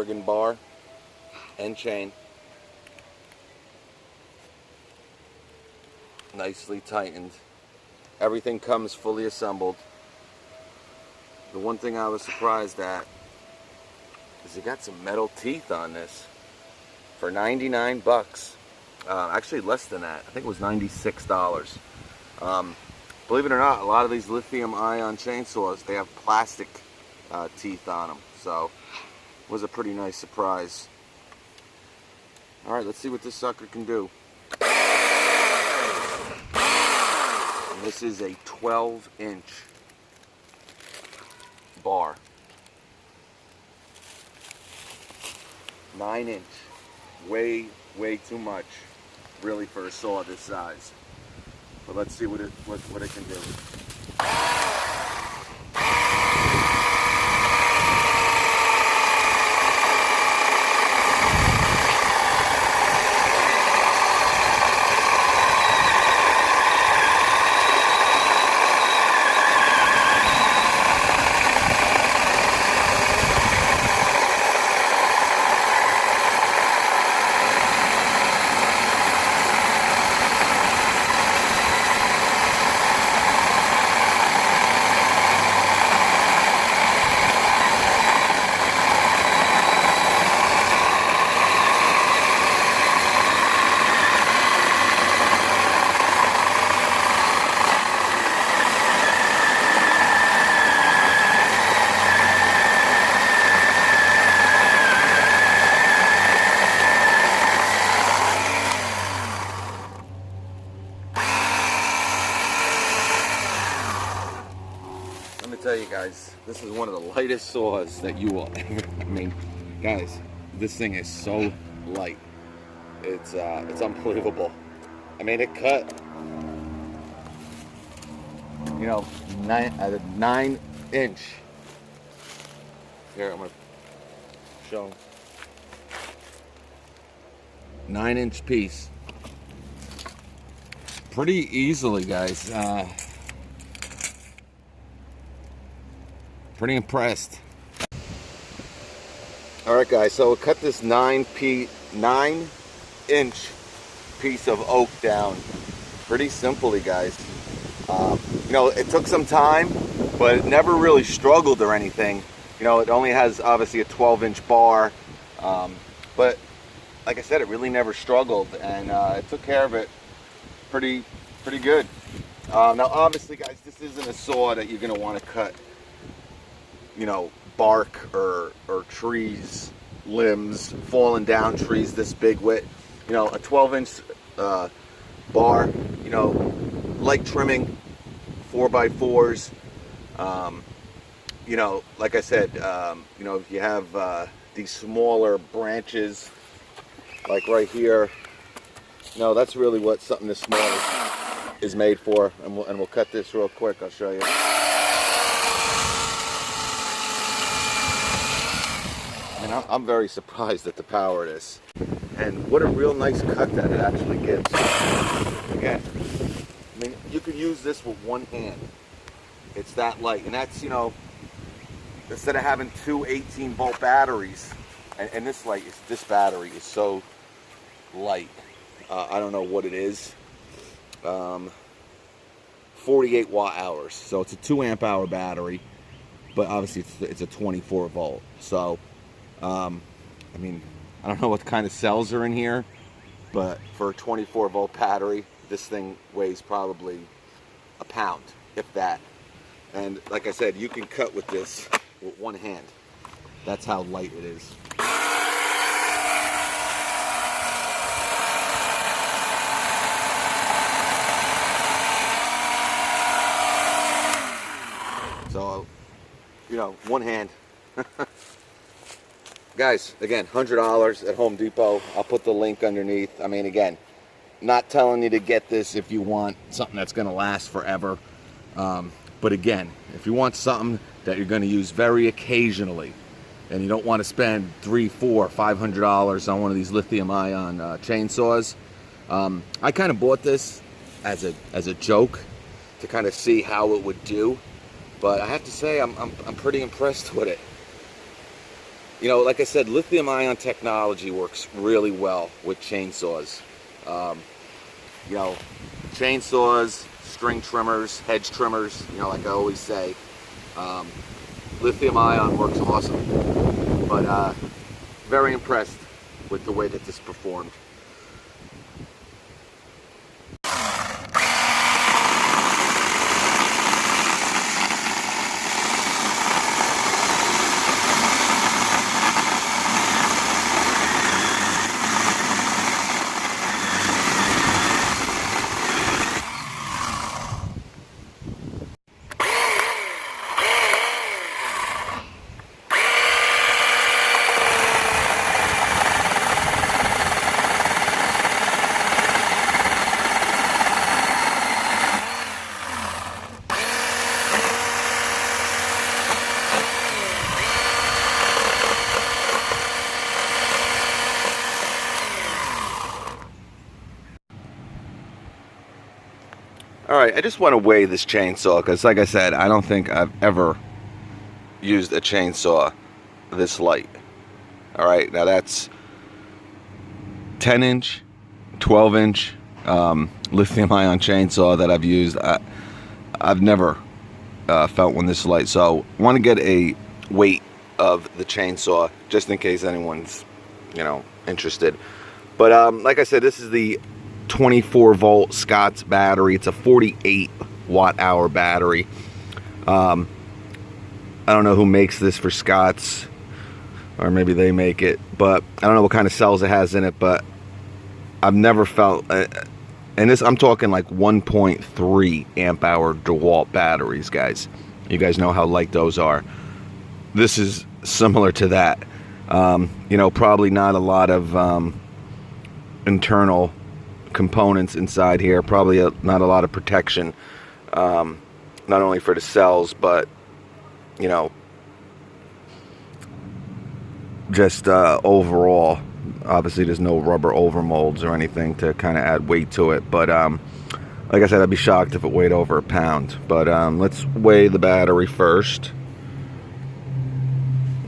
Oregon bar and chain. Nicely tightened. Everything comes fully assembled. The one thing I was surprised at is you got some metal teeth on this for 99 bucks. Actually less than that. I think it was $96. Believe it or not, a lot of these lithium ion chainsaws, they have plastic teeth on them. So it was a pretty nice surprise. Alright, let's see what this sucker can do. And this is a 12-inch bar. 9-inch. Way too much, really, for a saw this size. But let's see what it can do. Let me tell you guys, this is one of the lightest saws that you will ever, I mean, guys, this thing is so light. It's unbelievable. I mean, it cut, you know, 9-inch. Here, I'm gonna show. 9-inch piece. Pretty easily, guys. Pretty impressed. Alright guys, so we'll cut this 9-inch piece of oak down pretty simply, guys. You know, it took some time, but it never really struggled or anything. You know, it only has obviously a 12-inch bar, but like I said, it really never struggled, and it took care of it pretty good. Now obviously, guys, this isn't a saw that you're going to want to cut, you know, bark or trees, limbs, falling down trees this big with. You know, a 12-inch bar, you know, light trimming, 4x4s. You know, like I said, you know, if you have these smaller branches, like right here, you know, that's really what something this small is made for. And we'll cut this real quick. I'll show you. And I'm very surprised at the power of this, and what a real nice cut that it actually gives. Again, I mean, you could use this with one hand. It's that light, and that's, you know, instead of having two 18-volt batteries, and this battery is so light. I don't know what it is. 48 watt-hours, so it's a 2 amp hour battery, but obviously it's a 24 volt. So I mean, I don't know what kind of cells are in here, but for a 24 volt battery, this thing weighs probably a pound, if that. And like I said, you can cut with this with one hand. That's how light it is. So, you know, one hand. Guys, again, $100 at Home Depot. I'll put the link underneath. I mean, again, not telling you to get this if you want something that's going to last forever. But again, if you want something that you're going to use very occasionally, and you don't want to spend $300, $400, $500 on one of these lithium-ion chainsaws, I kind of bought this as a joke to kind of see how it would do. But I have to say, I'm pretty impressed with it. You know, like I said, lithium ion technology works really well with chainsaws. You know, chainsaws, string trimmers, hedge trimmers, you know, like I always say, lithium ion works awesome. But very impressed with the way that this performed. Alright, I just want to weigh this chainsaw because, like I said, I don't think I've ever used a chainsaw this light. Alright, now that's 10-inch, 12-inch lithium ion chainsaw that I've used. I've never felt one this light, so I want to get a weight of the chainsaw just in case anyone's, you know, interested. But like I said, this is the 24 volt Scott's battery. It's a 48 watt hour battery. I don't know who makes this for Scott's, or maybe they make it, but I don't know what kind of cells it has in it. But I've never felt, and this, I'm talking like 1.3 amp hour DeWalt batteries, guys. You guys know how light those are. This is similar to that. You know, probably not a lot of internal components inside here, probably not a lot of protection, not only for the cells, but, you know, just overall. Obviously there's no rubber overmolds or anything to kind of add weight to it, but like I said, I'd be shocked if it weighed over a pound. But let's weigh the battery first.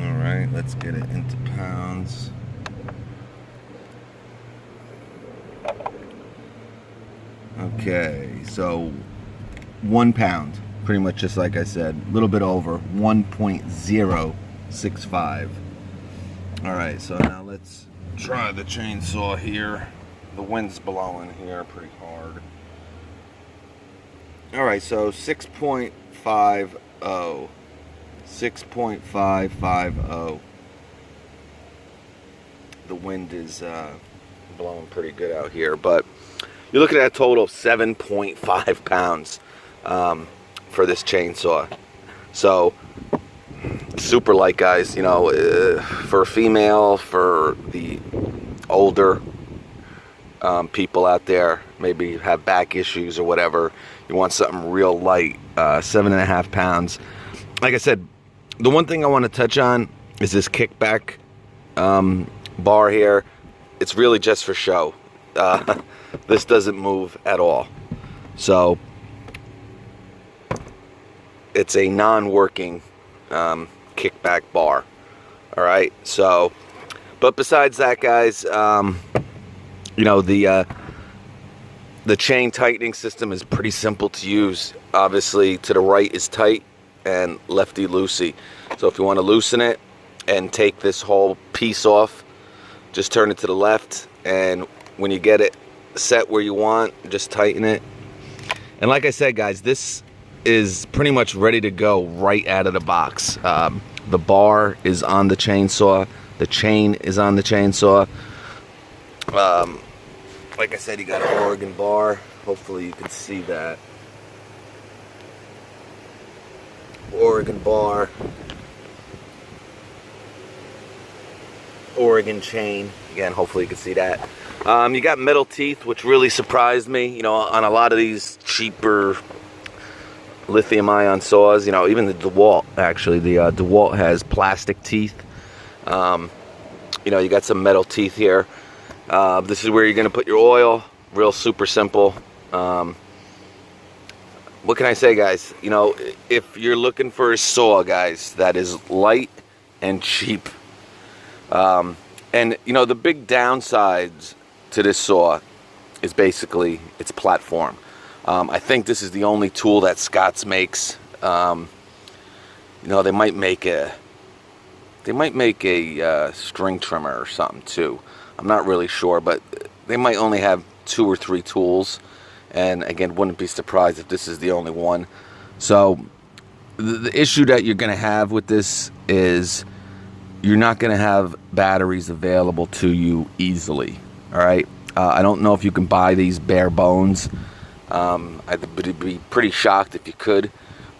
All right, let's get it into pounds. Okay, so 1 pound, pretty much just like I said, a little bit over, 1.065. All right, so now let's try the chainsaw here. The wind's blowing here pretty hard. All right, so 6.50, 6.550. The wind is blowing pretty good out here, but you're looking at a total of 7.5 pounds for this chainsaw. So super light, guys. You know, for a female, for the older people out there, maybe have back issues or whatever, you want something real light. 7.5 pounds. Like I said, the one thing I want to touch on is this kickback bar here. It's really just for show. This doesn't move at all, so it's a non-working kickback bar. All right, so but besides that, guys, you know, the chain tightening system is pretty simple to use. Obviously, to the right is tight and lefty loosey. So if you want to loosen it and take this whole piece off, just turn it to the left, and when you get it set where you want, just tighten it. And like I said, guys, this is pretty much ready to go right out of the box. The bar is on the chainsaw, the chain is on the chainsaw. Like I said, you got an Oregon bar. Hopefully you can see that. Oregon bar, Oregon chain. Again, hopefully you can see that. You got metal teeth, which really surprised me. You know, on a lot of these cheaper lithium-ion saws, you know, even the DeWalt, actually, the DeWalt has plastic teeth. You know, you got some metal teeth here. This is where you're going to put your oil. Real super simple. What can I say, guys? You know, if you're looking for a saw, guys, that is light and cheap, And you know, the big downsides to this saw is basically its platform. I think this is the only tool that Scott's makes. You know, they might make a string trimmer or something too. I'm not really sure, but they might only have 2 or 3 tools. And again, wouldn't be surprised if this is the only one. So the issue that you're going to have with this is you're not going to have batteries available to you easily. All right. I don't know if you can buy these bare bones. I'd be pretty shocked if you could.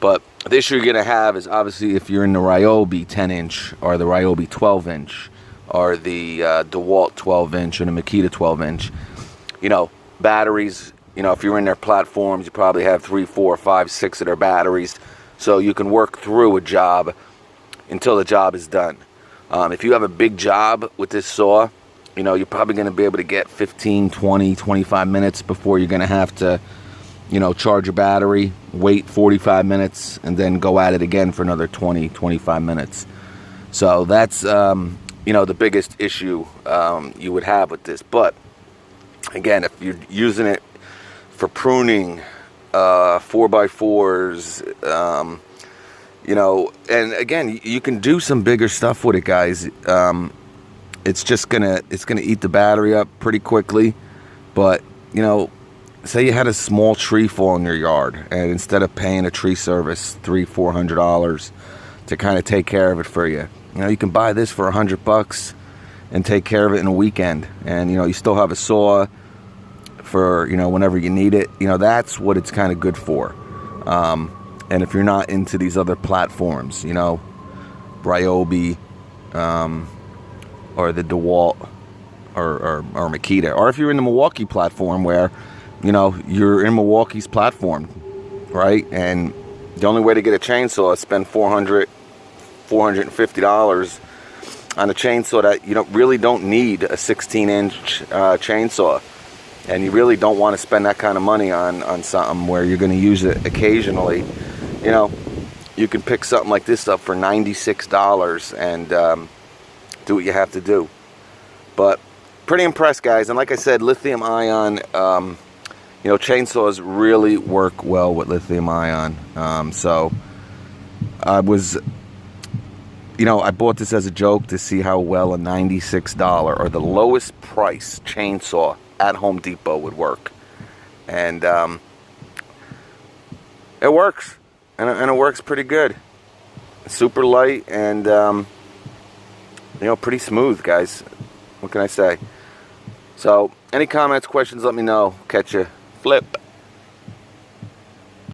But the issue you're going to have is obviously if you're in the Ryobi 10-inch or the Ryobi 12-inch or the DeWalt 12-inch or the Makita 12-inch, you know, batteries. You know, if you're in their platforms, you probably have 3, 4, 5, 6 of their batteries. So you can work through a job until the job is done. If you have a big job with this saw, you know, you're probably going to be able to get 15, 20, 25 minutes before you're going to have to, you know, charge your battery, wait 45 minutes, and then go at it again for another 20, 25 minutes. So that's, you know, the biggest issue you would have with this. But, again, if you're using it for pruning, 4x4s, you know, and again, you can do some bigger stuff with it, guys. It's just gonna eat the battery up pretty quickly. But, you know, say you had a small tree fall in your yard, and instead of paying a tree service $300-400 to kind of take care of it for you, you know, you can buy this for $100 and take care of it in a weekend. And, you know, you still have a saw for, you know, whenever you need it. You know, that's what it's kind of good for. And if you're not into these other platforms, you know, Ryobi, or the DeWalt, or Makita, or if you're in the Milwaukee platform where, you know, you're in Milwaukee's platform, right? And the only way to get a chainsaw is spend $450 on a chainsaw that you really don't need a 16-inch chainsaw. And you really don't want to spend that kind of money on something where you're going to use it occasionally. You know, you can pick something like this up for $96 and do what you have to do. But pretty impressed, guys. And like I said, lithium ion, you know, chainsaws really work well with lithium ion. So I was, you know, I bought this as a joke to see how well a $96 or the lowest price chainsaw at Home Depot would work. And it works. And it works pretty good. Super light and, you know, pretty smooth, guys. What can I say? So, any comments, questions, let me know. Catch you. Flip.